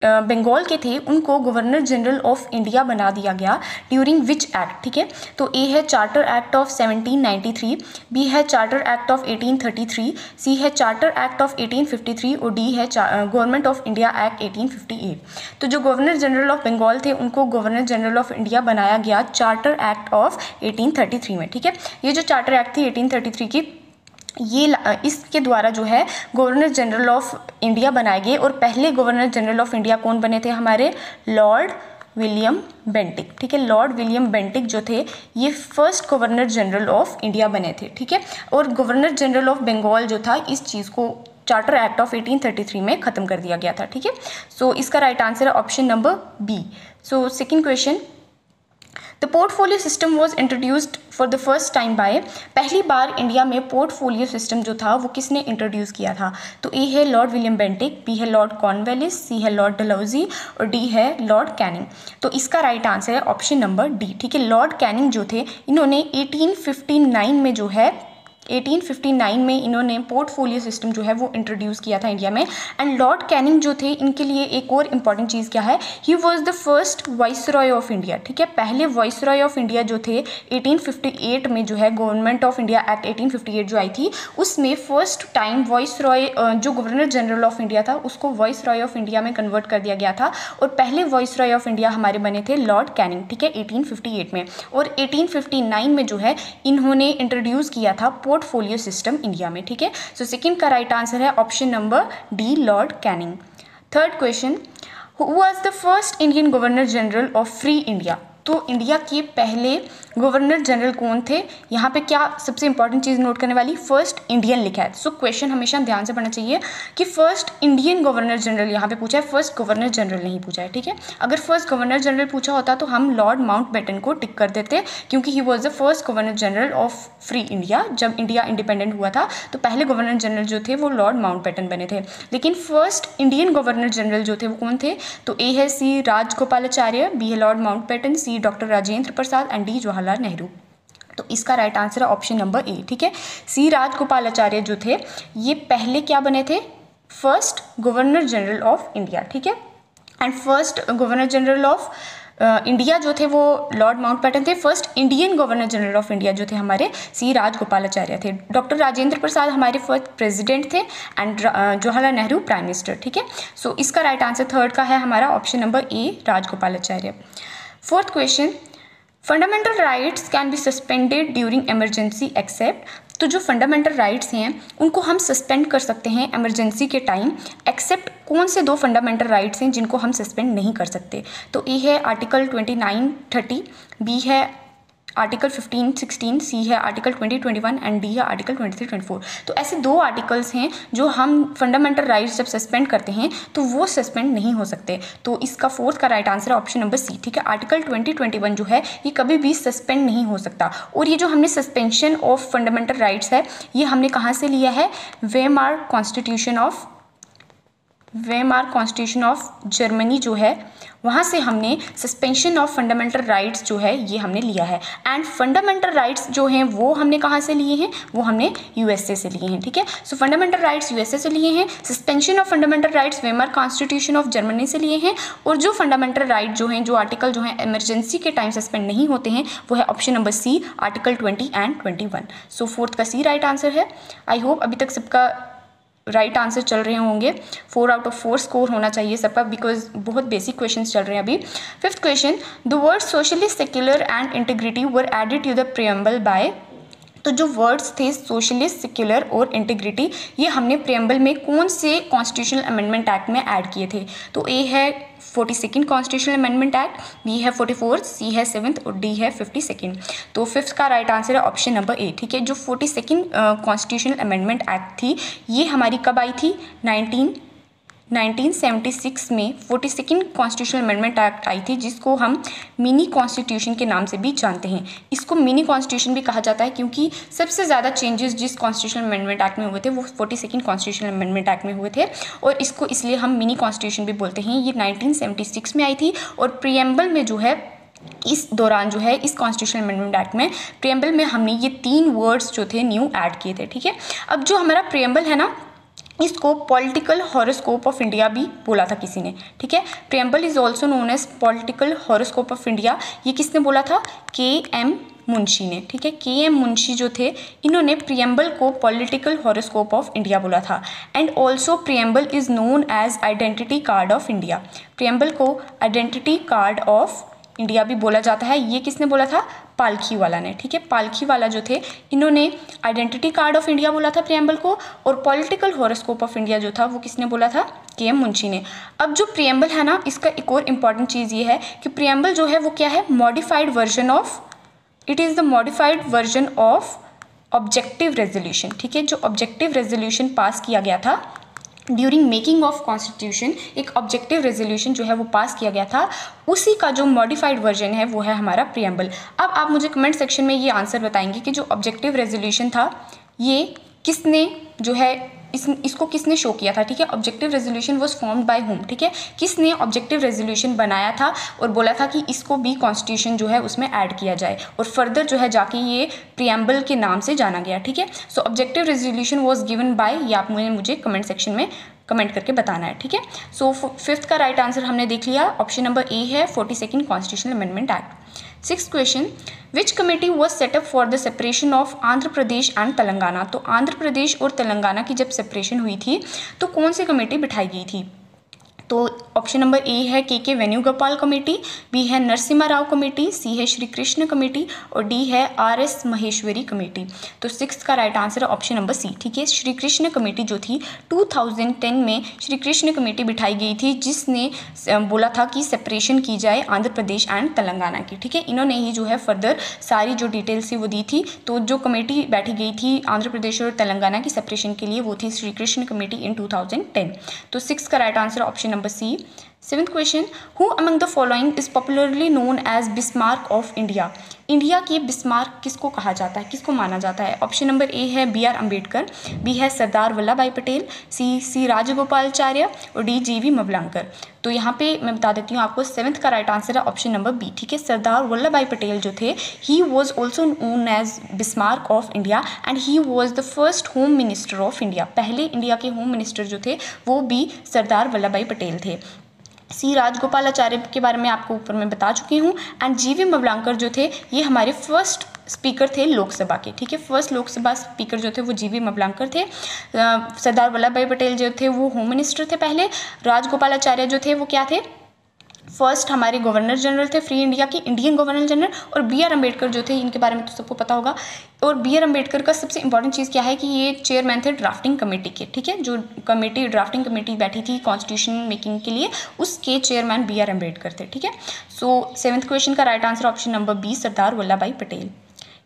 बंगाल के थे उनको गवर्नर जनरल ऑफ इंडिया बना दिया गया ड्यूरिंग विच एक्ट, ठीक है। तो ए है चार्टर एक्ट ऑफ 1793, बी है चार्टर एक्ट ऑफ 1833, सी है चार्टर एक्ट ऑफ 1853 और डी है गवर्नमेंट ऑफ इंडिया एक्ट 1858। तो जो गवर्नर जनरल ऑफ बंगाल थे उनको गवर्नर जनरल ऑफ इंडिया बनाया गया चार्टर एक्ट ऑफ 1833 में, ठीक है। ये जो चार्टर एक्ट थी 1833 की, ये इसके द्वारा जो है गवर्नर जनरल ऑफ इंडिया बनाए गए। और पहले गवर्नर जनरल ऑफ इंडिया कौन बने थे हमारे? लॉर्ड विलियम बेंटिक, ठीक है। लॉर्ड विलियम बेंटिक जो थे ये first governor general of India बने थे, ठीक है। और गवर्नर जनरल ऑफ बंगाल जो था इस चीज़ को चार्टर एक्ट ऑफ 1833 में ख़त्म कर दिया गया था, ठीक है। सो इसका राइट आंसर है option number B. So second question, the portfolio system was introduced for the first time by, पहली बार इंडिया में पोर्टफोलियो सिस्टम जो था वो किसने इंट्रोड्यूस किया था? तो ए है लॉर्ड विलियम बेंटिक, बी है लॉर्ड कॉर्नवेलिस, सी है लॉर्ड डलहौजी और डी है लॉर्ड कैनिंग। तो इसका राइट आंसर है ऑप्शन नंबर डी, ठीक है। लॉर्ड कैनिंग जो थे इन्होंने 1859 में जो है 1859 में इन्होंने पोर्टफोलियो सिस्टम जो है वो इंट्रोड्यूस किया था इंडिया में। एंड लॉर्ड कैनिंग जो थे इनके लिए एक और इम्पॉर्टेंट चीज़ क्या है, ही was the first viceroy of India, ठीक है। पहले वाइसरॉय ऑफ इंडिया जो थे 1858 में जो है गवर्नमेंट ऑफ इंडिया एक्ट 1858 जो आई थी उसमें फर्स्ट टाइम वाइसरॉय जो गवर्नर जनरल ऑफ इंडिया था उसको वाइसरॉय ऑफ इंडिया में कन्वर्ट कर दिया गया था। और पहले वाइसरॉय ऑफ इंडिया हमारे बने थे लॉर्ड कैनिंग, ठीक है, 1858 में। और 1859 में जो है इन्होंने इंट्रोड्यूस किया था पोर्टफोलियो सिस्टम इंडिया में, ठीक है। सो सेकंड का राइट आंसर है option number D, Lord Canning. Third question, who was the first Indian governor general of free India? तो इंडिया के पहले गवर्नर जनरल कौन थे? यहाँ पे क्या सबसे इंपॉर्टेंट चीज़ नोट करने वाली, फर्स्ट इंडियन लिखा है। सो क्वेश्चन हमेशा ध्यान से पढ़ना चाहिए कि फर्स्ट इंडियन गवर्नर जनरल यहाँ पे पूछा है, फर्स्ट गवर्नर जनरल नहीं पूछा है, ठीक है। अगर फर्स्ट गवर्नर जनरल पूछा होता तो हम लॉर्ड माउंटबेटन को टिक कर देते क्योंकि ही was the first governor general of free India. जब इंडिया इंडिपेंडेंट हुआ था तो पहले गवर्नर जनरल जो थे वो लॉर्ड माउंटबेटन बने थे। लेकिन फर्स्ट इंडियन गवर्नर जनरल जो थे वो कौन थे? तो ए है सी राजगोपालाचार्य, बी है Lord Mountbatten, C doctor Rajendra Prasad and D Jawaharlal Nehru. तो इसका राइट आंसर है ऑप्शन नंबर ए, ठीक है। सी राजगोपालाचार्य जो थे ये पहले क्या बने थे? First governor general of India, ठीक है। And first governor general of India जो थे वो लॉर्ड माउंटबेटन थे। First Indian governor general of India जो थे हमारे सी राजगोपालाचार्य थे। डॉक्टर राजेंद्र प्रसाद हमारे फर्स्ट प्रेसिडेंट थे and Jawaharlal Nehru prime minister, ठीक है। सो इसका राइट आंसर थर्ड का है हमारा option number A, Rajagopalachari. Fourth question, fundamental rights can be suspended during emergency except. तो जो फंडामेंटल राइट्स हैं उनको हम सस्पेंड कर सकते हैं इमरजेंसी के टाइम, एक्सेप्ट कौन से दो फंडामेंटल राइट्स हैं जिनको हम सस्पेंड नहीं कर सकते? तो ए है आर्टिकल 29-30, बी है आर्टिकल 15-16, सी है आर्टिकल 20-21 एंड डी है आर्टिकल 23-24। तो ऐसे दो आर्टिकल्स हैं जो हम फंडामेंटल राइट्स जब सस्पेंड करते हैं तो वो सस्पेंड नहीं हो सकते। तो इसका फोर्थ का राइट आंसर है ऑप्शन नंबर सी, ठीक है। आर्टिकल 20-21 जो है ये कभी भी सस्पेंड नहीं हो सकता। और ये जो हमने सस्पेंशन ऑफ फंडामेंटल राइट्स है ये हमने कहाँ से लिया है? वेमार कॉन्स्टिट्यूशन ऑफ जर्मनी जो है वहाँ से हमने सस्पेंशन ऑफ फंडामेंटल राइट्स जो है ये हमने लिया है। एंड फंडामेंटल राइट्स जो हैं वो हमने कहाँ से लिए हैं? वो हमने यूएसए से लिए हैं, ठीक है। सो फंडामेंटल राइट्स यूएसए से लिए हैं, suspension of fundamental rights Weimar constitution of Germany से लिए हैं। और जो फंडामेंटल राइट जो हैं, जो आर्टिकल जो हैं इमरजेंसी के टाइम सस्पेंड नहीं होते हैं वो है option number C, article 20 and 21। So fourth का सी राइट आंसर है। आई होप अभी तक सबका राइट आंसर चल रहे होंगे। 4 आउट ऑफ 4 स्कोर होना चाहिए सबका बिकॉज बहुत बेसिक क्वेश्चंस चल रहे हैं अभी। Fifth question, the word socialist, secular and integrity were added to the preamble by. तो जो वर्ड्स थे सोशलिस्ट, सेक्युलर और इंटीग्रिटी ये हमने प्रीएम्बल में कौन से कॉन्स्टिट्यूशनल अमेंडमेंट एक्ट में ऐड किए थे? तो ए है 42nd constitutional amendment act, B है 44th, सी है 7th और डी है 52nd। तो फिफ्थ का राइट आंसर है ऑप्शन नंबर ए, ठीक है। जो 42nd कॉन्स्टिट्यूशनल अमेंडमेंट एक्ट थी ये हमारी कब आई थी? 1976 में 42nd कॉन्स्टिट्यूशनल अमेंडमेंट एक्ट आई थी जिसको हम मिनी कॉन्स्टिट्यूशन के नाम से भी जानते हैं। इसको मिनी कॉन्स्टिट्यूशन भी कहा जाता है क्योंकि सबसे ज़्यादा चेंजेस जिस कॉन्स्टिट्यूशनल अमेंडमेंट एक्ट में हुए थे वो 42nd कॉन्स्टिट्यूशनल अमेंडमेंट एक्ट में हुए थे और इसको इसलिए हम मिनी कॉन्स्टिट्यूशन भी बोलते हैं। ये 1976 में आई थी और प्रीएम्बल में जो है इस दौरान जो है इस कॉन्स्टिट्यूशनल अमेंडमेंट एक्ट में प्रीएम्बल में हमने ये 3 वर्ड्स जो थे न्यू ऐड किए थे, ठीक है। अब जो हमारा प्रीएम्बल है ना इसको पॉलिटिकल हॉरोस्कोप ऑफ इंडिया भी बोला था किसी ने, ठीक है। Preamble is also known as political horoscope of India, ये किसने बोला था? के.एम. मुंशी ने, ठीक है। के.एम. मुंशी जो थे, इन्होंने प्रियम्बल को पॉलिटिकल हॉरोस्कोप ऑफ इंडिया बोला था। And also preamble is known as identity card of India, preamble को आइडेंटिटी कार्ड ऑफ इंडिया भी बोला जाता है। ये किसने बोला था? पालखी वाला ने, ठीक है। पालखी वाला जो थे, इन्होंने आइडेंटिटी कार्ड ऑफ इंडिया बोला था प्रियम्बल को, और पॉलिटिकल हॉरोस्कोप ऑफ इंडिया जो था वो किसने बोला था? के.एम. मुंशी ने। अब जो प्रियम्बल है ना, इसका एक और इम्पॉर्टेंट चीज़ ये है कि प्रियम्बल जो है वो क्या है? Modified version of, it is the modified version of objective resolution, ठीक है। जो ऑब्जेक्टिव रेजोल्यूशन पास किया गया था ड्यूरिंग मेकिंग ऑफ कॉन्स्टिट्यूशन, एक ऑब्जेक्टिव रेजोल्यूशन जो है वो पास किया गया था, उसी का जो मॉडिफाइड वर्जन है वो है हमारा प्रियम्बल। अब आप मुझे कमेंट सेक्शन में ये आंसर बताएंगे कि जो ऑब्जेक्टिव रेजोल्यूशन था ये किसने जो है इसको किसने शो किया था, ठीक है। Objective resolution was formed by home, ठीक है। किसने ऑब्जेक्टिव रेजोल्यूशन बनाया था और बोला था कि इसको भी कॉन्स्टिट्यूशन जो है उसमें ऐड किया जाए, और फर्दर जो है जाके ये प्रियम्बल के नाम से जाना गया, ठीक है। सो objective resolution was given by, ये आप मुझे कमेंट सेक्शन में कमेंट करके बताना है, ठीक है। सो फिफ्थ का राइट आंसर हमने देख लिया, ऑप्शन नंबर ए है 42nd constitutional amendment act. Six question, which committee was setup for the separation of Andhra Pradesh and Telangana. तो आंध्र प्रदेश और तेलंगाना की जब सेपरेशन हुई थी तो कौन सी कमेटी बिठाई गई थी? तो ऑप्शन नंबर ए है के वेणुगोपाल कमेटी, बी है नरसिम्हा राव कमेटी, सी है श्री कृष्ण कमेटी, और डी है आर.एस. महेश्वरी कमेटी। तो सिक्स का राइट आंसर है ऑप्शन नंबर सी, ठीक है। श्री कृष्ण कमेटी जो थी 2010 में श्री कृष्ण कमेटी बिठाई गई थी, जिसने बोला था कि सेपरेशन की जाए आंध्र प्रदेश एंड तेलंगाना की, ठीक है। इन्होंने ही जो है फर्दर सारी जो डिटेल्स थी वो दी थी। तो जो कमेटी बैठी गई थी आंध्र प्रदेश और तेलंगाना की सेपरेशन के लिए वो थी श्री कृष्ण कमेटी इन 2010। तो सिक्स का right answer option number C. Seventh question, who among the following is popularly known as Bismarck of India. India की बिस्मार्क किसको कहा जाता है, किसको माना जाता है? ऑप्शन नंबर ए है बी.आर. अम्बेडकर, बी है सरदार वल्लभ भाई पटेल, सी राजगोपालाचार्य, और डी जी.वी. मवलांकर। तो यहाँ पे मैं बता देती हूँ आपको, सेवन्थ का राइट आंसर है ऑप्शन नंबर बी, ठीक है। सरदार वल्लभ भाई पटेल जो थे, he was also known as Bismarck of India and he was the first home minister of India. पहले इंडिया के होम मिनिस्टर जो थे वो भी सरदार वल्लभ भाई पटेल थे। सी राजगोपालाचार्य के बारे में आपको ऊपर में बता चुकी हूँ, एंड जी.वी. मवलांकर जो थे ये हमारे फर्स्ट स्पीकर थे लोकसभा के, ठीक है। फर्स्ट लोकसभा स्पीकर जो थे वो जी.वी. मवलांकर थे। सरदार वल्लभ भाई पटेल जो थे वो होम मिनिस्टर थे पहले। राजगोपालाचार्य जो थे वो क्या थे? फर्स्ट हमारे गवर्नर जनरल थे फ्री इंडिया के, इंडियन गवर्नर जनरल। और बी.आर. अम्बेडकर जो थे, इनके बारे में तो सबको पता होगा। और बी.आर. अम्बेडकर का सबसे इंपॉर्टेंट चीज़ क्या है कि ये चेयरमैन थे ड्राफ्टिंग कमेटी के, ठीक है। जो कमेटी ड्राफ्टिंग कमेटी बैठी थी कॉन्स्टिट्यूशन मेकिंग के लिए, उसके चेयरमैन बी.आर. अम्बेडकर थे, ठीक है। सो सेवन्थ क्वेश्चन का right answer option number B, Sardar Vallabh भाई Patel.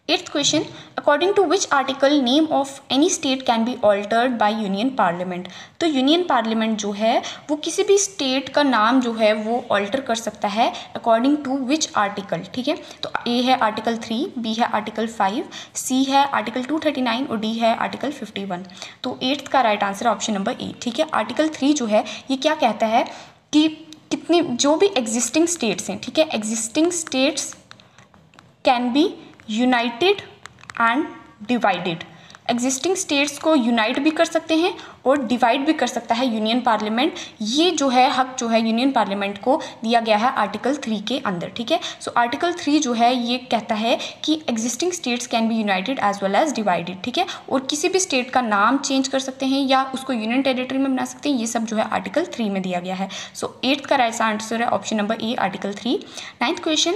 Eighth question, according to which article name of any state can be altered by union parliament. तो यूनियन पार्लियामेंट जो है वो किसी भी स्टेट का नाम जो है वो ऑल्टर कर सकता है अकॉर्डिंग टू विच आर्टिकल, ठीक है। तो ए है आर्टिकल 3, बी है आर्टिकल 5, सी है आर्टिकल 239 और डी है आर्टिकल 51। तो एट्थ का right answer option number A, ठीक है। आर्टिकल 3 जो है ये क्या कहता है कि कितनी जो भी एग्जिस्टिंग स्टेट्स हैं, ठीक है, existing states can be United and divided. Existing states को यूनाइट भी कर सकते हैं और डिवाइड भी कर सकता है यूनियन पार्लियामेंट। ये जो है हक जो है यूनियन पार्लियामेंट को दिया गया है आर्टिकल 3 के अंदर, ठीक है। सो आर्टिकल 3 जो है ये कहता है कि existing states can be united as well as divided, ठीक है। और किसी भी स्टेट का नाम चेंज कर सकते हैं या उसको यूनियन टेरिटरी में बना सकते हैं, ये सब जो है आर्टिकल 3 में दिया गया है। सो एट्थ का राइट आंसर है option number A, article 3। Ninth question,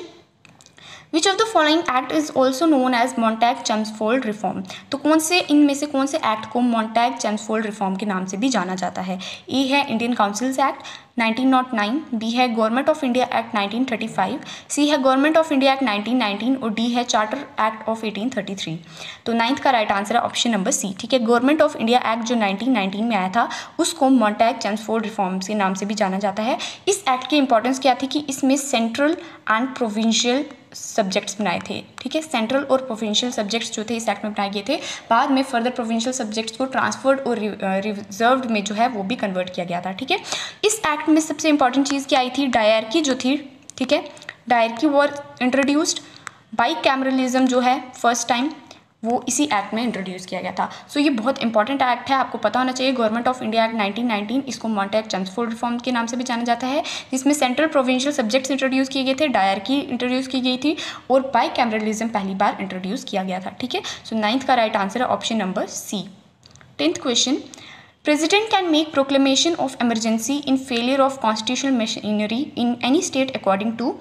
which of the following act is also known as Montagu Chelmsford reform. तो कौन से इनमें से कौन से एक्ट को मॉन्टैग-चेम्सफोर्ड रिफॉर्म के नाम से भी जाना जाता है? ए है इंडियन काउंसिल्स एक्ट 1909, बी है गवर्नमेंट ऑफ इंडिया एक्ट 1935, सी है गवर्नमेंट ऑफ इंडिया एक्ट 1919 और डी है चार्टर एक्ट ऑफ 1833। तो नाइन्थ का राइट आंसर है ऑप्शन नंबर सी, ठीक है। गवर्नमेंट ऑफ इंडिया एक्ट जो 1919 में आया था उसको मॉन्टैग-चेम्सफोर्ड रिफॉर्म्स के नाम से भी जाना जाता है। इस एक्ट की इंपॉर्टेंस क्या थी कि इसमें सेंट्रल एंड प्रोविंशियल सब्जेक्ट्स बनाए थे, ठीक है। सेंट्रल और प्रोविंशियल सब्जेक्ट्स जो थे इस एक्ट में बनाए गए थे। बाद में फर्दर प्रोविंशियल सब्जेक्ट्स को ट्रांसफर्ड और रिजर्व्ड में जो है वो भी कन्वर्ट किया गया था, ठीक है। इस एक्ट में सबसे इंपॉर्टेंट चीज़ क्या आई थी? डायरकी जो थी, ठीक है। Dyarchy war introduced, by cameralism जो है फर्स्ट टाइम, वो इसी एक्ट में इंट्रोड्यूस किया गया था। सो ये बहुत इंपॉर्टेंट एक्ट है, आपको पता होना चाहिए। गवर्नमेंट ऑफ इंडिया एक्ट 1919, इसको मॉन्टेग-चेम्सफोर्ड रिफॉर्म के नाम से भी जाना जाता है, जिसमें सेंट्रल प्रोविंशियल सब्जेक्ट्स इंट्रोड्यूस किए गए थे, डायरकी इंट्रोड्यूस की गई थी और बाइकैमरलिज्म पहली बार इंट्रोड्यूस किया गया था। ठीक है, सो 9th का राइट आंसर है option number C. 10th question, president can make proclamation of emergency in failure of constitutional machinery in any state according to.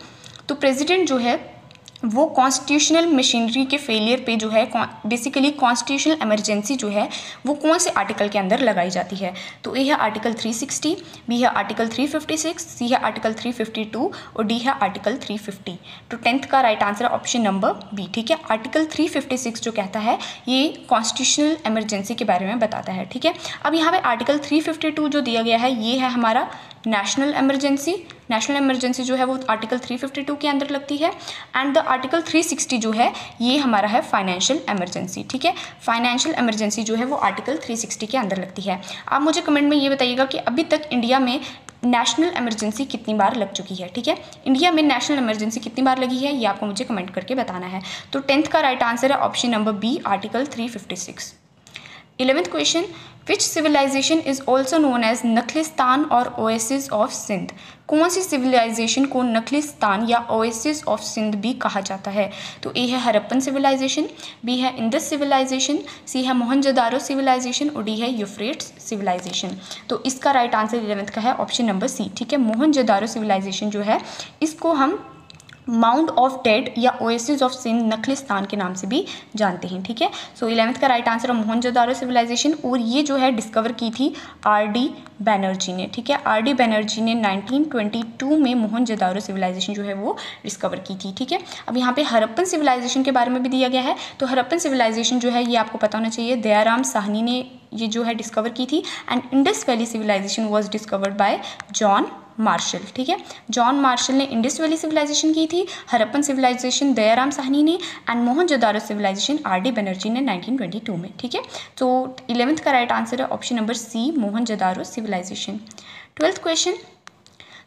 तो प्रेसिडेंट जो है वो कॉन्स्टिट्यूशनल मशीनरी के फेलियर पे जो है बेसिकली कॉन्स्टिट्यूशनल इमरजेंसी जो है वो कौन से आर्टिकल के अंदर लगाई जाती है। तो ए है आर्टिकल 360, बी है आर्टिकल 356, सी है आर्टिकल 352 और डी है आर्टिकल 350। तो 10th का राइट आंसर है ऑप्शन नंबर बी। ठीक है, आर्टिकल 356 जो कहता है ये कॉन्स्टिट्यूशनल इमरजेंसी के बारे में बताता है। ठीक है, अब यहाँ पे आर्टिकल 352 जो दिया गया है ये है हमारा नेशनल इमरजेंसी। नेशनल इमरजेंसी जो है वो आर्टिकल 352 के अंदर लगती है। एंड द आर्टिकल 360 जो है ये हमारा है फाइनेंशियल इमरजेंसी। ठीक है, फाइनेंशियल इमरजेंसी जो है वो आर्टिकल 360 के अंदर लगती है। आप मुझे कमेंट में ये बताइएगा कि अभी तक इंडिया में नेशनल इमरजेंसी कितनी बार लग चुकी है। ठीक है, इंडिया में नेशनल इमरजेंसी कितनी बार लगी है ये आपको मुझे कमेंट करके बताना है। तो 10th का राइट आंसर है option number B, article 356। 11th question, which civilization is also known as नखलिस्तान और ओएसिस ऑफ सिंध। कौन सी सिविलाइजेशन को नखलिस्तान या ओएसिस ऑफ सिंध भी कहा जाता है। तो ए है हरप्पन सिविलाइजेशन, बी है इंडस सिविलाइजेशन, सी है मोहनजोदारो सिविलाइजेशन और डी है यूफ्रेट्स सिविलाइजेशन। तो इसका राइट आंसर 11th का है ऑप्शन नंबर सी। ठीक है, मोहनजोदारो सिविलाइजेशन जो है इसको हम माउंट ऑफ डेड या ओएसिस ऑफ सिंध नखलिस्तान के नाम से भी जानते हैं। ठीक है, सो 11th का राइट आंसर है मोहनजोदारो सिविलाइजेशन और ये जो है डिस्कवर की थी आर.डी. बैनर्जी ने। ठीक है, आर.डी. बैनर्जी ने 1922 में मोहनजोदारो सिविलाइजेशन जो है वो डिस्कवर की थी। ठीक है, अब यहाँ पे हरप्पन सिविलाइजेशन के बारे में भी दिया गया है। तो हरप्पन सिविलाइजेशन जो है ये आपको पता होना चाहिए, दयाराम साहनी ने ये जो है डिस्कवर की थी। And Indus valley civilization was discovered by John Marshall. ठीक है, जॉन मार्शल ने इंडस वैली सिविलाइजेशन की थी, हरप्पन सिविलाइजेशन दयाराम साहनी ने and Mohenjodaro civilization RD. Banerjee ने 1922 में। ठीक है, तो 11th का राइट आंसर है option number C, Mohenjodaro civilization. 12th question,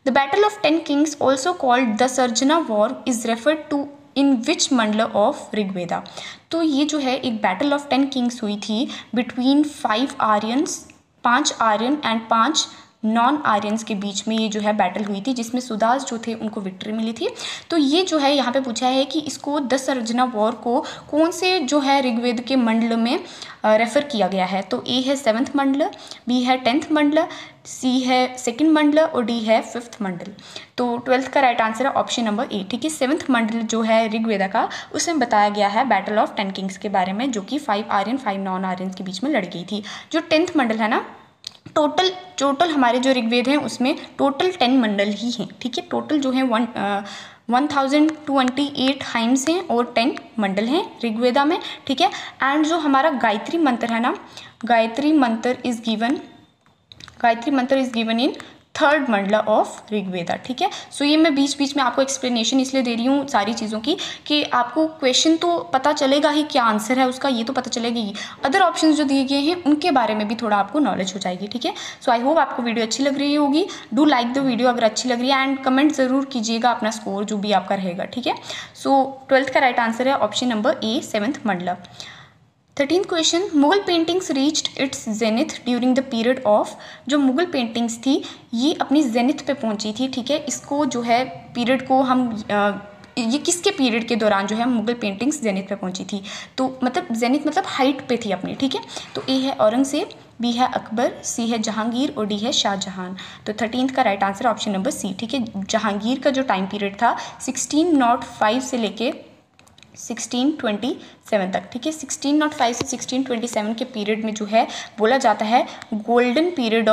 the battle of 10 kings also called the Sarjana war is referred to in which mandal of Rigveda. तो ये जो है एक बैटल ऑफ 10 किंग्स हुई थी between 5 Aryans, 5 Aryan and 5 non Aryans के बीच में ये जो है बैटल हुई थी, जिसमें सुदास जो थे उनको विक्ट्री मिली थी। तो ये जो है यहाँ पे पूछा है कि इसको 10 सर्जना वॉर को कौन से जो है ऋग्वेद के मंडल में रेफर किया गया है। तो ए है 7th मंडल, बी है 10th मंडल, सी है 2nd मंडल और डी है 5th मंडल। तो 12th का राइट आंसर है ऑप्शन नंबर ए। ठीक है, 7th मंडल जो है ऋग्वेदा का उसमें बताया गया है बैटल ऑफ 10 किंग्स के बारे में, जो कि 5 आर्यन 5 नॉन आर्यन के बीच में लड़ गई थी। जो 10th मंडल है ना, टोटल हमारे जो ऋग्वेद हैं उसमें टोटल 10 मंडल ही हैं। ठीक है, टोटल जो है 1028 हाइम्स हैं और 10 मंडल हैं ऋग्वेदा में। ठीक है, एंड जो हमारा गायत्री मंत्र है ना, गायत्री मंत्र is given in 3rd Mandla of Rigveda. ठीक है, सो ये मैं बीच बीच में आपको एक्सप्लेनेशन इसलिए दे रही हूँ सारी चीज़ों की कि आपको क्वेश्चन तो पता चलेगा ही क्या आंसर है उसका, ये तो पता चलेगा ही, अदर ऑप्शंस जो दिए गए हैं उनके बारे में भी थोड़ा आपको नॉलेज हो जाएगी। ठीक है, सो आई होप आपको वीडियो अच्छी लग रही होगी। डू लाइक द वीडियो अगर अच्छी लग रही है एंड कमेंट ज़रूर कीजिएगा अपना स्कोर जो भी आपका रहेगा। ठीक है, सो 12th का राइट आंसर है option number A, 7th Mandla. 13th question, Mughal paintings reached it's zenith during the period of. जो मुगल पेंटिंग्स थी ये अपनी जेनिथ पे पहुंची थी। ठीक है, इसको जो है पीरियड को हम ये किसके पीरियड के दौरान जो है मुगल पेंटिंग्स जेनिथ पे पहुंची थी। तो मतलब जेनिथ मतलब हाइट पे थी अपनी। ठीक है, तो ए है औरंगजेब, बी है अकबर, सी है जहांगीर और डी है शाहजहां। तो 13th का right answer option number C. ठीक है, जहांगीर का जो टाइम पीरियड था 1605 से लेके 1627 तक। ठीक है, 1605 से 1627 के पीरियड में जो है बोला जाता है golden period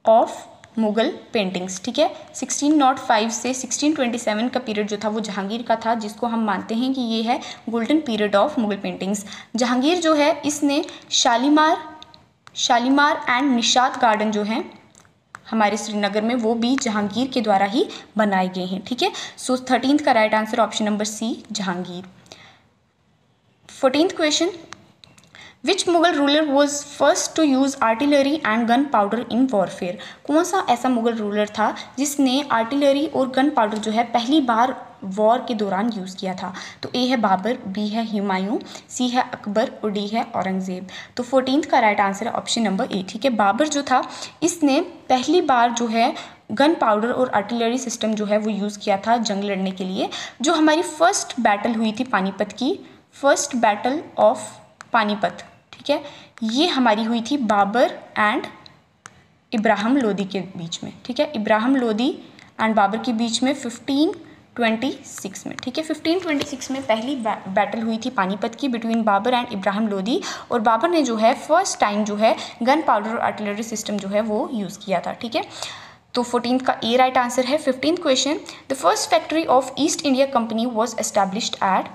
of Mughal paintings. ठीक है, 1605 से 1627 का पीरियड जो था वो जहांगीर का था, जिसको हम मानते हैं कि ये है golden period of Mughal paintings. Jahangir जो है इसने शालीमार एंड निशात गार्डन जो हैं हमारे श्रीनगर में वो भी जहांगीर के द्वारा ही बनाए गए हैं। ठीक है, सो 13th का right answer option number C, Jahangir. 14th question, which Mughal ruler was first to use artillery and gunpowder in warfare. कौन सा ऐसा मुगल रूलर था जिसने आर्टिलरी और गन पाउडर जो है पहली बार वॉर के दौरान यूज़ किया था? तो ए है बाबर, बी है हुमायूं, सी है अकबर और डी है औरंगज़ेब। तो 14th का राइट आंसर है ऑप्शन नंबर ए। ठीक है, बाबर जो था इसने पहली बार जो है गन पाउडर और आर्टिलरी सिस्टम जो है वो यूज़ किया था जंग लड़ने के लिए। जो हमारी फर्स्ट बैटल हुई थी पानीपत की, फर्स्ट बैटल ऑफ पानीपत, ठीक है, ये हमारी हुई थी बाबर एंड इब्राहिम लोदी के बीच में। ठीक है, इब्राहिम लोदी एंड बाबर के बीच में 1526 में। ठीक है, 1526 में पहली बैटल हुई थी पानीपत की बिटवीन बाबर एंड इब्राहिम लोदी, और बाबर ने जो है फर्स्ट टाइम जो है गन पाउडर और आर्टिलरी सिस्टम जो है वो यूज़ किया था। ठीक है, तो 14th का ए राइट आंसर है। 15th question, the first factory of east India company was established eight,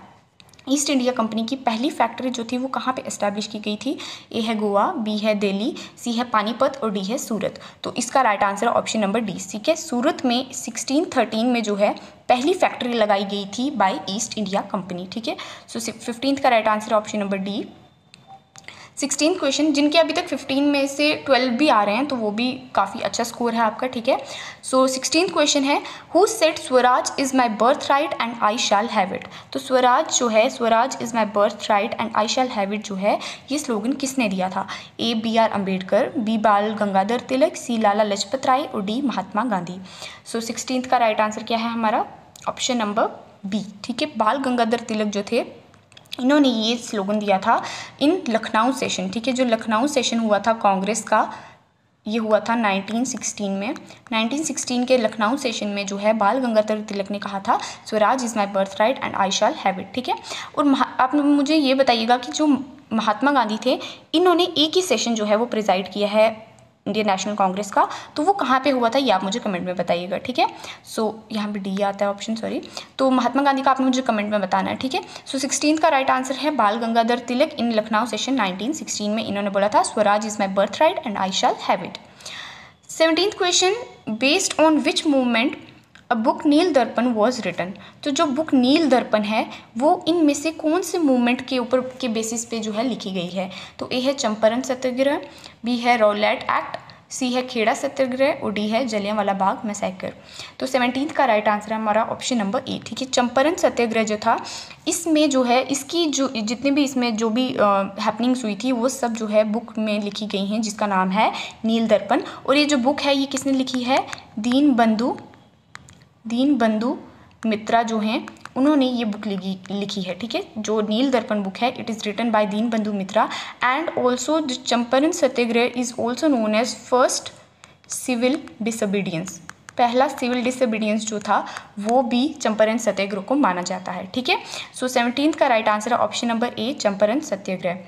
east India company की पहली फैक्ट्री जो थी वो कहाँ पे एस्टैब्लिश की गई थी? ए है गोवा, बी है दिल्ली, सी है पानीपत और डी है सूरत। तो इसका right answer option number D. ठीक है, सूरत में 1613 में जो है पहली फैक्ट्री लगाई गई थी बाय ईस्ट इंडिया कंपनी। ठीक है, सो 15th का right answer option number D. 16th question, जिनके अभी तक 15 में से 12 भी आ रहे हैं तो वो भी काफ़ी अच्छा स्कोर है आपका। ठीक है, सो 16th क्वेश्चन है, who said Swaraj is my birth right and I shall have it. तो स्वराज जो है, Swaraj is my birth right and I shall have it जो है, ये स्लोगन किसने दिया था? A B R Ambedkar, B Bal Gangadhar तिलक, सी लाला लजपत राय और डी महात्मा गांधी। सो 16th का राइट आंसर क्या है हमारा? Option number B. ठीक है, बाल गंगाधर तिलक जो थे इन्होंने ये स्लोगन दिया था इन लखनऊ सेशन। ठीक है, जो लखनऊ सेशन हुआ था कांग्रेस का, ये हुआ था 1916 में। 1916 के लखनऊ सेशन में जो है बाल गंगाधर तिलक ने कहा था swaraj is my birth right and I shall have it. ठीक है, और आप मुझे ये बताइएगा कि जो महात्मा गांधी थे इन्होंने एक ही सेशन जो है वो प्रिजाइड किया है इंडियन नेशनल कांग्रेस का, तो वो कहाँ पे हुआ था ये आप मुझे कमेंट में बताइएगा। ठीक है, सो यहाँ पे डी आता है ऑप्शन, सॉरी, तो महात्मा गांधी का आपने मुझे कमेंट में बताना है। ठीक है, सो 16th का राइट आंसर है बाल गंगाधर तिलक इन लखनऊ सेशन 1916 में इन्होंने बोला था swaraj is my birth right and I shall have it. 17th question, based on which movement a book Neel Darpan was written. तो जो बुक नील दर्पण है वो इनमें से कौन से मूवमेंट के ऊपर के बेसिस पे जो है लिखी गई है? तो ए है चंपारण सत्याग्रह, बी है रॉलेट एक्ट, सी है खेड़ा सत्याग्रह और डी है जलियांवाला बाग मैसेकर। तो 17th का राइट आंसर है हमारा ऑप्शन नंबर ए। ठीक है, चंपारण सत्याग्रह जो था इसमें जो है इसकी जो जितने भी इसमें जो भी हैपनिंग्स हुई थी वो सब जो है बुक में लिखी गई हैं जिसका नाम है नील दर्पण। और ये जो बुक है ये किसने लिखी है? दीनबंधु मित्रा जो हैं उन्होंने ये बुक लिखी है। ठीक है, जो नील दर्पण बुक है it is written by Dinabandhu Mitra and also the Champaran Satyagraha is also known as first civil disobedience. पहला सिविल डिसोबीडियंस जो था वो भी चंपारण सत्याग्रह को माना जाता है। ठीक है, सो 17th का राइट आंसर है option number A Champaran Satyagraha.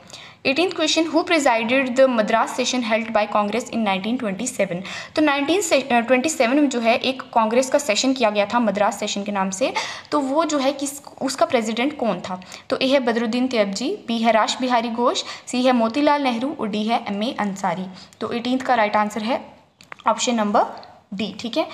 18th question, who presided the Madras session held by Congress in 1927। तो 1927 में जो है एक कांग्रेस का सेशन किया गया था मद्रास सेशन के नाम से, तो वो जो है उसका प्रेसिडेंट कौन था? तो ए है बदरुद्दीन तैयबजी, बी है राश बिहारी घोष, सी है मोतीलाल नेहरू और डी है M.A. अंसारी। तो 18th का राइट आंसर है ऑप्शन नंबर डी। ठीक है,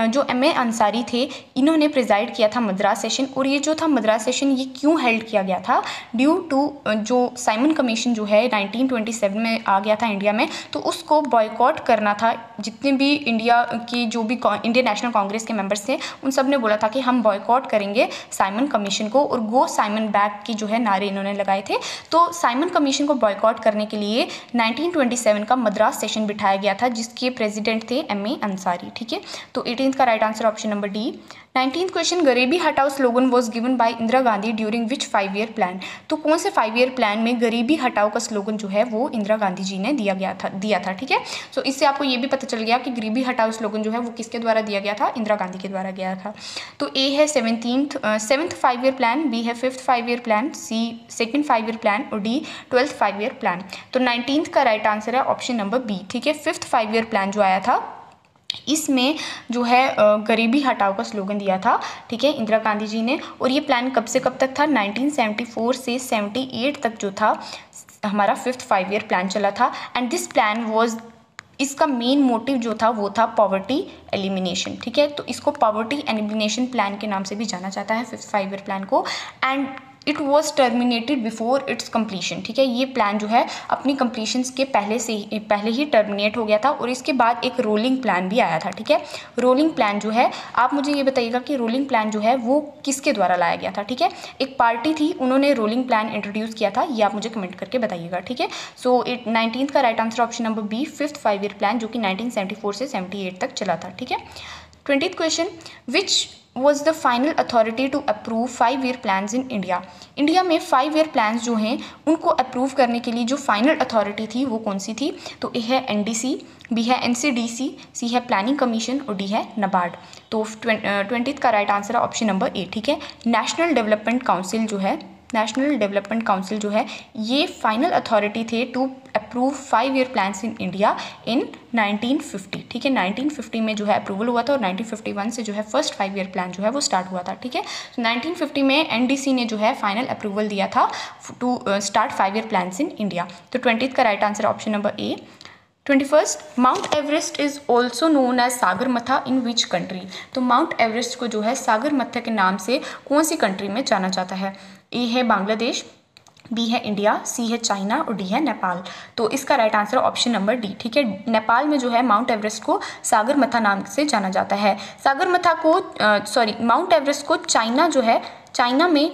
जो M.A. अंसारी थे इन्होंने प्रिजाइड किया था मद्रास सेशन। और ये जो था मद्रास सेशन ये क्यों हेल्ड किया गया था? ड्यू टू जो साइमन कमीशन जो है 1927 में आ गया था इंडिया में, तो उसको बॉयकॉट करना था। जितने भी इंडिया की जो भी इंडियन नेशनल कांग्रेस के मेंबर्स थे उन सब ने बोला था कि हम बॉयकॉट करेंगे साइमन कमीशन को, और गो साइमन बैक के जो है नारे इन्होंने लगाए थे। तो साइमन कमीशन को बॉयकॉट करने के लिए 1927 का मद्रास सेशन बिठाया गया था जिसके प्रेसिडेंट थे M.A. अंसारी। ठीक है, तो 18th का right answer option number D. 19th question, गरीबी हटाओ slogan was given by Indira Gandhi during which 5-year plan. तो कौन से 5-year प्लान में गरीबी हटाओ का स्लोगन जो है वो इंदिरा गांधी जी ने दिया था। ठीक है, सो इससे आपको ये भी पता चल गया कि गरीबी हटाओ स्लोगन जो है वो किसके द्वारा दिया गया था? इंदिरा गांधी के द्वारा गया था। तो ए है 7th 5-year प्लान, बी है 5th 5-year प्लान, सी 2nd 5-year प्लान और डी 12th 5-year प्लान। तो 19th का राइट आंसर है ऑप्शन नंबर बी। ठीक है, 5th 5-year प्लान जो आया था इसमें जो है गरीबी हटाओ का स्लोगन दिया था। ठीक है, इंदिरा गांधी जी ने। और ये प्लान कब से कब तक था? 1974 से 78 तक जो था हमारा 5th 5-year प्लान चला था। एंड दिस प्लान वॉज, इसका मेन मोटिव जो था वो था पॉवर्टी एलिमिनेशन। ठीक है, तो इसको पॉवर्टी एलिमिनेशन प्लान के नाम से भी जाना जाता है 5th 5-year प्लान को। And it was terminated before it's completion, ठीक है। ये प्लान जो है अपनी कंप्लीशन के पहले ही टर्मिनेट हो गया था और इसके बाद एक रोलिंग प्लान भी आया था, ठीक है। रोलिंग प्लान जो है, आप मुझे ये बताइएगा कि रोलिंग प्लान जो है वो किसके द्वारा लाया गया था, ठीक है। एक पार्टी थी, उन्होंने रोलिंग प्लान इंट्रोड्यूस किया था, ये आप मुझे कमेंट करके बताइएगा, ठीक है। सो 19th का right answer option number B, 5th 5 year plan, जो कि 1974 से 78 तक चला था, ठीक है। 20th question, which was the final authority to approve 5 year plans in India? India में 5 year plans जो हैं उनको अप्रूव करने के लिए जो फाइनल अथॉरिटी थी वो कौन सी थी? तो ए है NDC, बी है NCDC, सी है प्लानिंग कमीशन और डी है NABARD। तो 20th का राइट आंसर है ऑप्शन नंबर ए, ठीक है। नेशनल डेवलपमेंट काउंसिल जो है ये फाइनल अथॉरिटी थे to approve 5 year plans in India in 1950, ठीक है। 1950 में जो है अप्रूवल हुआ था और 1951 से जो है फर्स्ट 5 year प्लान जो है वो स्टार्ट हुआ था, ठीक है। 1950 में NDC ने जो है फाइनल अप्रूवल दिया था to start 5 year plans in India. तो 20th का right answer option number A. 21st, Mount Everest is also known as Sagarmatha in which country? तो माउंट एवरेस्ट को जो है सागरमथा के नाम से कौन सी कंट्री में जाना जाता है? ए है बांग्लादेश, बी है इंडिया, सी है चाइना और डी है नेपाल। तो इसका right answer option number D, ठीक है। नेपाल में जो है माउंट एवरेस्ट को सागरमथा नाम से जाना जाता है। माउंट एवरेस्ट को चाइना में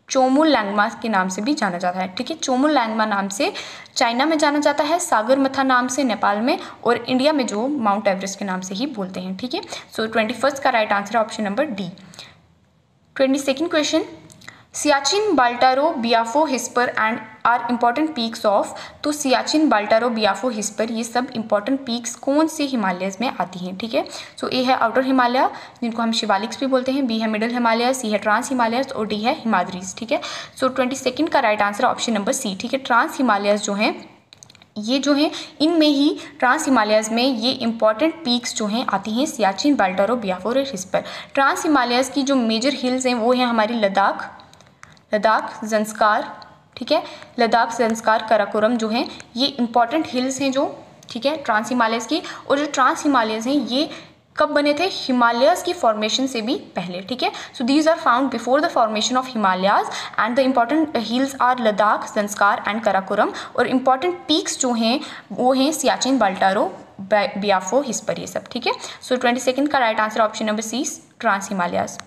चोमुलैंगमा के नाम से भी जाना जाता है, ठीक है। चोमुलैंगमा नाम से चाइना में जाना जाता है, सागरमथा नाम से नेपाल में, और इंडिया में जो माउंट एवरेस्ट के नाम से ही बोलते हैं, ठीक है। सो 21st का right answer option number D. 22nd question, Siachen, Baltoro, Biafo, Hispar and are important peaks of? तो सियाचिन, बाल्टारो, बियाफो, हिस्पर ये सब इंपॉर्टेंट पीक्स कौन से हिमालयस में आती हैं, ठीक है। सो ए है आउटर हिमालय जिनको हम शिवालिक्स भी बोलते हैं, बी है मिडल हिमालय, सी है ट्रांस हिमालयस और डी है हिमाद्रीज, ठीक है। सो 22nd का right answer option number C, ठीक है। ट्रांस हिमालयस जो हैं इनमें ही ट्रांस हिमालयस में ये इंपॉर्टेंट पीक्स जो हैं आती हैं सियाचिन, बाल्टारो, बियाफो और हिस्पर। ट्रांस हिमालयस की जो मेजर हिल्स हैं वो हैं हमारी लद्दाख, ज़ंस्कार, ठीक है। लद्दाख, ज़ंस्कार, काराकोरम जो हैं ये इंपॉर्टेंट हिल्स हैं जो, ठीक है, ट्रांस हिमालयस की। और जो ट्रांस हिमालयस हैं ये कब बने थे? हिमालयस की फॉर्मेशन से भी पहले, ठीक है। So these are found before the formation of Himalayas and the important hills are Ladakh, Zanskar and Karakoram. और इंपॉर्टेंट पीक्स जो हैं वो हैं सियाचिन, बाल्टारो, बियाफो, हिस्पर, ये सब, ठीक है। सो 22nd का right answer option number C, trans Himalayas.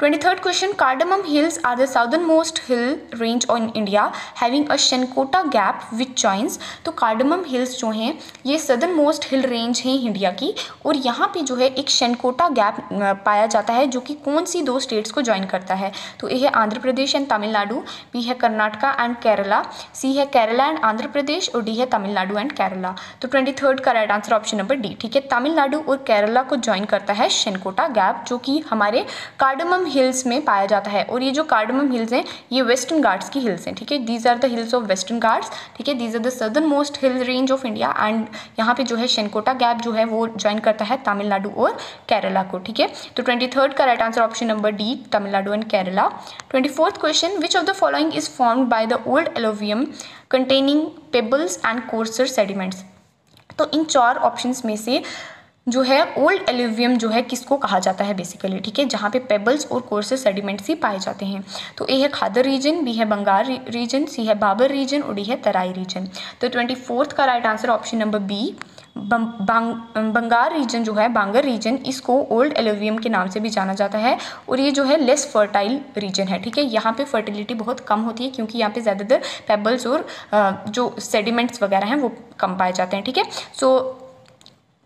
23rd question, Cardamom Hills are the southern most hill range on India having a Shencottah gap which joins? तो कार्डमम हिल्स जो हैं ये सदर्न मोस्ट हिल रेंज हैं India की, और यहाँ पे जो है एक शेनकोटा गैप पाया जाता है जो कि कौन सी 2 स्टेट्स को ज्वाइन करता है? तो ए है आंध्र प्रदेश एंड तमिलनाडु, बी है कर्नाटका एंड केरला, सी है केरला एंड आंध्र प्रदेश और डी है तमिलनाडु एंड केरला। तो 23rd का right answer option number D, ठीक है। तमिलनाडु और केरला को ज्वाइन करता है शेनकोटा गैप जो कि हमारे कार्डमम हिल्स में पाया जाता है। और ये जो कार्डमम हिल्स हैं ये वेस्टर्न घाट्स की हिल्स हैं, ठीक है। These are the hills of western Ghats, ठीक है। These are the southern most hill range of India and यहाँ पे जो है शेनकोटा गैप जो है वो ज्वाइन करता है तमिलनाडु और केरला को, ठीक है। तो 23rd का right answer option number D, Tamil Nadu and Kerala. 24th question, which of the following is formed by the old alluvium containing pebbles and coarser sediments? तो इन 4 ऑप्शंस में से जो है ओल्ड एलुवियम जो है किसको कहा जाता है बेसिकली, ठीक है, जहाँ पे पेबल्स और कोर्सर सेडिमेंट्स ही पाए जाते हैं? तो ए है खादर रीजन, बी है बंगाल रीजन, सी है बाबर रीजन और डी है तराई रीजन। तो 24th का right answer option number B, Bengal region जो है, बांगर रीजन, इसको ओल्ड एलुवियम के नाम से भी जाना जाता है और ये जो है लेस फर्टाइल रीजन है, ठीक है। यहाँ पे फर्टिलिटी बहुत कम होती है क्योंकि यहाँ पे ज़्यादातर पेबल्स और जो सेडिमेंट्स वगैरह हैं वो कम पाए जाते हैं, ठीक है। सो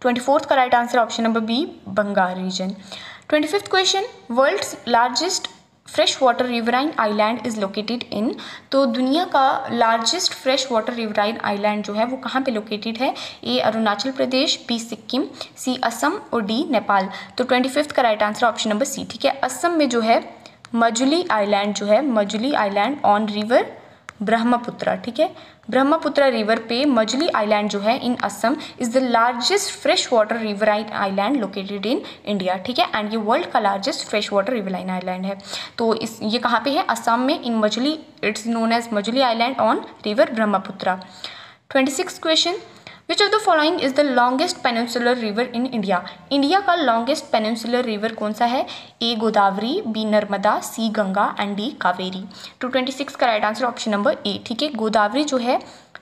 24th का right answer option number B, Bengal region. 25th question, world's largest fresh water riverine island is located in? तो दुनिया का largest fresh water riverine island जो है वो कहाँ पे लोकेटेड है? A Arunachal Pradesh, B Sikkim, C Assam और डी नेपाल। तो 25th का right answer option number C, ठीक है। असम में जो है मजुली आइलैंड जो है, Majuli island on river Brahmaputra, ठीक है। ब्रह्मपुत्र रिवर पे मजुली आइलैंड जो है in Assam is the largest fresh water riverine island located in India, ठीक है। एंड ये वर्ल्ड का largest fresh water riverine island है। तो ये कहाँ पे है? असम में, in Majuli, it's known as Majuli island on river Brahmaputra. 26th question, which of the following is the longest peninsular river in India? India का लॉन्गेस्ट पेनिनसुलर रिवर कौन सा है? A Godavari, B Narmada, C Ganga and D Kaveri. 226 का right answer option number A. ठीक है, गोदावरी जो है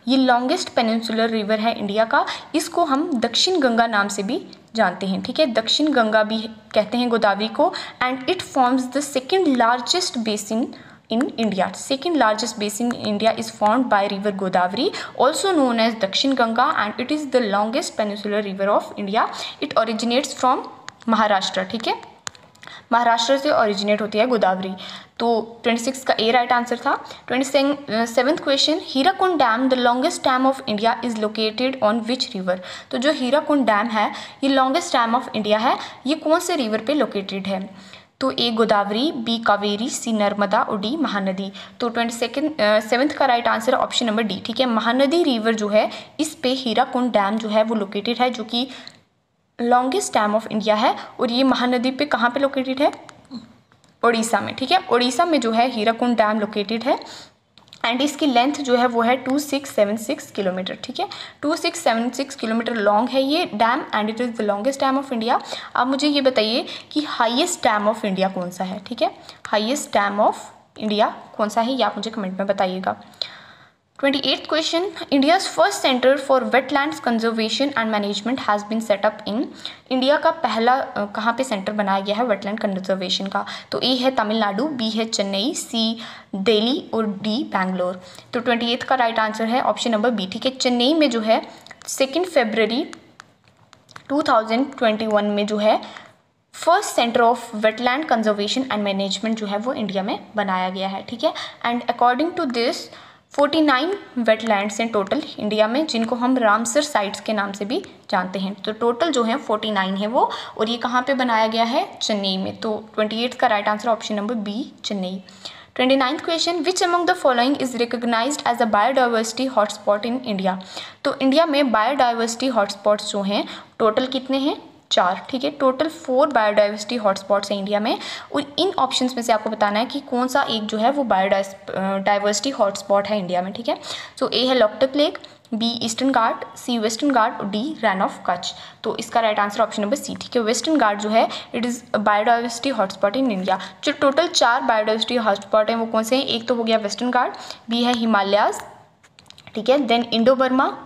ये लॉन्गेस्ट पेनिनसुलर रिवर है इंडिया का। इसको हम दक्षिण गंगा नाम से भी जानते हैं। ठीक है, दक्षिण गंगा भी कहते हैं गोदावरी को। And it forms the second largest basin in India. Second largest basin in India is formed by river Godavari, also known as Dakshin Ganga, and it is the longest peninsular river of India. It originates from Maharashtra. ठीक है, महाराष्ट्र से originate होती है गोदावरी। तो 26 का ए right answer था। 27th question, Hirakud dam the longest dam of India is located on which river? तो जो हीराकुंड डैम है ये लॉन्गेस्ट डैम ऑफ इंडिया है, ये कौन से रिवर पे लोकेटेड है? तो ए गोदावरी, बी कावेरी, सी नर्मदा और डी महानदी। तो 7th का right answer option number D. ठीक है, महानदी रिवर जो है इस पे हीराकुंड डैम जो है वो लोकेटेड है, जो कि लॉन्गेस्ट डैम ऑफ इंडिया है। और ये महानदी पे कहाँ पे लोकेटेड है? उड़ीसा में। ठीक है, उड़ीसा में जो है हीराकुंड डैम लोकेटेड है एंड इसकी लेंथ जो है वो है 2676 किलोमीटर। ठीक है, 2676 किलोमीटर लॉन्ग है ये dam and it is the longest dam of India. अब मुझे ये बताइए कि हाईएस्ट डैम ऑफ इंडिया कौन सा है? ठीक है, हाईएस्ट डैम ऑफ इंडिया कौन सा है ये आप मुझे कमेंट में बताइएगा। 28th question, India's first centre for wetlands conservation and management has been set up in? India का पहला कहाँ पे सेंटर बनाया गया है वेटलैंड कंजर्वेशन का? तो ए है तमिलनाडु, बी है चेन्नई, सी दिल्ली और डी बैंगलोर। तो 28th का राइट आंसर है ऑप्शन नंबर बी। ठीक है, चेन्नई में जो है 2 फरवरी 2021 में जो है first centre of wetland conservation and management जो है वो इंडिया में बनाया गया है। ठीक है, and according to this 49 wetlands हैं टोटल इंडिया में, जिनको हम रामसर साइट्स के नाम से भी जानते हैं। तो टोटल जो है 49 है वो, और ये कहाँ पे बनाया गया है? चेन्नई में। तो 28 का right answer option number B Chennai. 29th question, which among the following is recognised as a biodiversity hotspot in India? तो इंडिया में बायोडाइवर्सिटी हॉटस्पॉट्स जो हैं टोटल कितने हैं? 4। ठीक है, टोटल 4 बायोडाइवर्सिटी हॉटस्पॉट्स हैं इंडिया में, और इन ऑप्शंस में से आपको बताना है कि कौन सा एक जो है वो बायोडाइवर्सिटी हॉटस्पॉट है इंडिया में। ठीक है, सो ए है Loktak lake, B eastern Ghat, C western Ghat और डी रन ऑफ कच्छ। तो इसका right answer option number C. ठीक है, वेस्टर्न घाट जो है it is biodiversity hotspot in India. जो टोटल 4 बायोडाइवर्सिटी हॉटस्पॉट हैं वो कौन से हैं? एक तो हो गया वेस्टर्न घाट, बी है हिमालयाज, ठीक है, then Indo Burma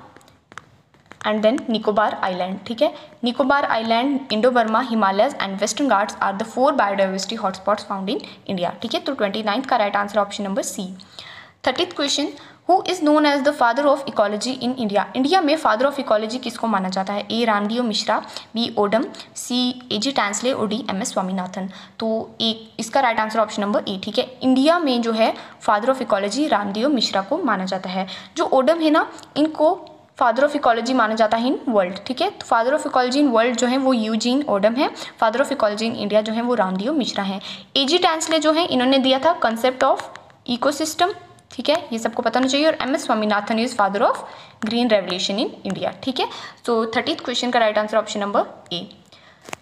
and then Nicobar island. ठीक है, Nicobar island, Indo Burma, Himalayas and western Ghats are the 4 biodiversity hotspots found in India. ठीक है, तो 29th का right answer option number C. 30th question, who is known as the father of ecology in India? India में father of ecology किसको माना जाता है? A Ramdeo Mishra, B Odum, C A G. Tansley और डी एम.एस. स्वामीनाथन। तो इसका right answer option number A. ठीक है, इंडिया में जो है फादर ऑफ इकोलॉजी रामडियो मिश्रा को माना जाता है। जो ओडम है ना, इनको फादर ऑफ इकोलॉजी माना जाता है इन वर्ल्ड। ठीक है, तो father of ecology in world जो है वो यूजीन ओडम है, father of ecology in India जो है वो रामडियो मिश्रा है। ए.जी. टैंसले जो है इन्होंने दिया था कंसेप्ट ऑफ इकोसिस्टम। ठीक है, ये सबको पता होना चाहिए। और M S. Swaminathan is father of green revolution in India. ठीक है, सो 30th क्वेश्चन का right answer option number A.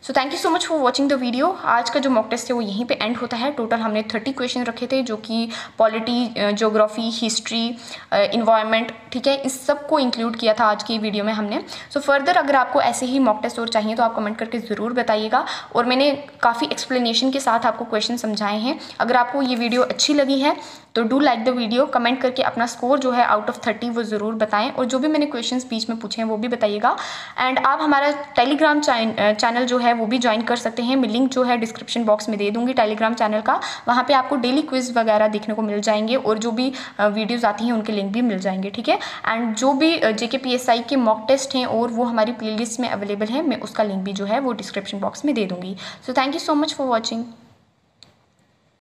So thank you so much for watching the video. आज का जो मॉक टेस्ट है वो यहीं पे एंड होता है। टोटल हमने 30 क्वेश्चन रखे थे, जो कि पॉलिटी, ज्योग्राफी, हिस्ट्री, इन्वायरमेंट, ठीक है, इस सब को इंक्लूड किया था आज की वीडियो में हमने। सो फर्दर अगर आपको ऐसे ही मॉक टेस्ट और चाहिए तो आप कमेंट करके ज़रूर बताइएगा। और मैंने काफ़ी एक्सप्लेनेशन के साथ आपको क्वेश्चन समझाए हैं। अगर आपको ये वीडियो अच्छी लगी है तो do like the video, comment करके अपना स्कोर जो है आउट ऑफ 30 वो ज़रूर बताएं, और जो भी मैंने क्वेश्चंस बीच में पूछे हैं वो भी बताइएगा। एंड आप हमारा टेलीग्राम चैनल जो है वो भी ज्वाइन कर सकते हैं। मैं लिंक जो है डिस्क्रिप्शन बॉक्स में दे दूँगी टेलीग्राम चैनल का। वहाँ पे आपको डेली क्विज वगैरह देखने को मिल जाएंगे, और जो भी वीडियोज़ आती हैं उनके लिंक भी मिल जाएंगे। ठीक है, एंड जो भी JKPSI के मॉक टेस्ट हैं और वो हमारी प्लेलिस्ट में अवेलेबल है, मैं उसका लिंक भी जो है वो डिस्क्रिप्शन बॉक्स में दे दूँगी। सो thank you so much for watching.